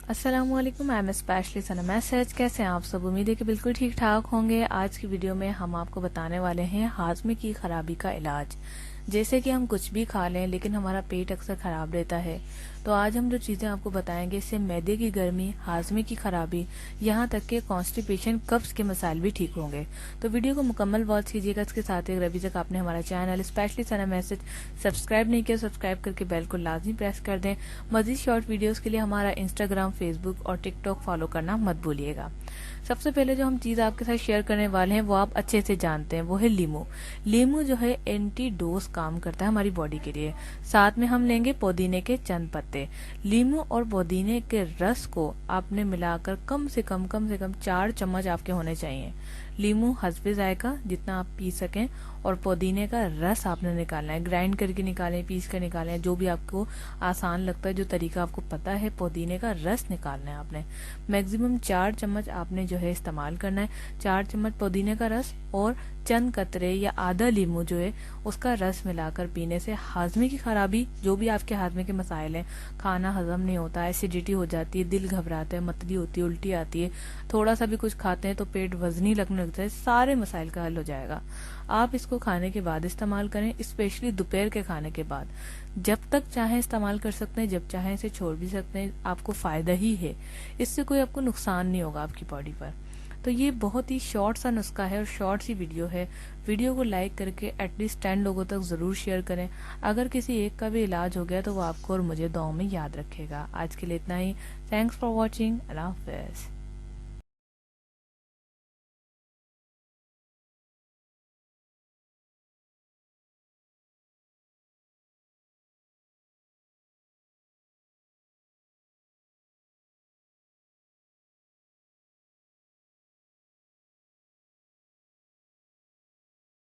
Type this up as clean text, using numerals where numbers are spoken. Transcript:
अस्सलामुअलैकुम, I am specialist and message. कैसे हैं आप सब? उम्मीद है कि बिल्कुल ठीक ठाक होंगे। आज की वीडियो में हम आपको बताने वाले हैं हाजमे की खराबी का इलाज। जैसे कि हम कुछ भी खा लें लेकिन हमारा पेट अक्सर खराब रहता है, तो आज हम जो चीजें आपको बताएंगे इससे मैदे की गर्मी, हाजमे की खराबी, यहाँ तक के कॉन्स्टिपेशन, कब्ज के मसाइल भी ठीक होंगे। तो वीडियो को मुकम्मल वॉच कीजिएगा। इसके साथ ही अभी तक आपने हमारा channel specialist and message subscribe नहीं किया, सब्सक्राइब करके बेल को लाजमी प्रेस कर दें। मजीद शॉर्ट वीडियोस के लिए हमारा इंस्टाग्राम, फेसबुक और टिकटॉक फॉलो करना मत भूलिएगा। सबसे पहले जो हम चीज आपके साथ शेयर करने वाले हैं वो आप अच्छे से जानते हैं, वो है लीमू। लीमू जो है एंटी डोज काम करता है हमारी बॉडी के लिए। साथ में हम लेंगे पुदीने के चंद पत्ते। लीमू और पुदीने के रस को आपने मिलाकर कम से कम 4 चम्मच आपके होने चाहिए। लीमू हस्बे जायका जितना आप पी सकें, और पुदीने का रस आपने निकालना है। ग्राइंड करके निकालें, पीस कर निकालें, जो भी आपको आसान लगता है, जो तरीका आपको पता है, पुदीने का रस निकालना है आपने। मैक्सिमम 4 चम्मच आपने जो है इस्तेमाल करना है। 4 चम्मच पुदीने का रस और चंद कतरे या आधा लीमू जो है उसका रस मिलाकर पीने से हाजमे की खराबी, जो भी आपके हाजमे के मसाइल हैं, खाना हजम नहीं होता, एसिडिटी हो जाती है, दिल घबराता है, मतली होती है, उल्टी आती है, थोड़ा सा भी कुछ खाते हैं तो पेट वजनी लगने लगता है, सारे मसाइल का हल हो जाएगा। आप इसको खाने के बाद इस्तेमाल करें, स्पेशली दोपहर के खाने के बाद। जब तक चाहे इस्तेमाल कर सकते हैं, जब चाहे इसे छोड़ भी सकते हैं, आपको फायदा ही है। इससे कोई आपको नुकसान नहीं होगा आपकी बॉडी पर। तो ये बहुत ही शॉर्ट सा नुस्खा है और शॉर्ट सी वीडियो है। वीडियो को लाइक करके एटलीस्ट 10 लोगों तक जरूर शेयर करें। अगर किसी एक का भी इलाज हो गया तो वो आपको और मुझे दुआओं में याद रखेगा। आज के लिए इतना ही। Thanks for watching. अल्लाह हाफिज।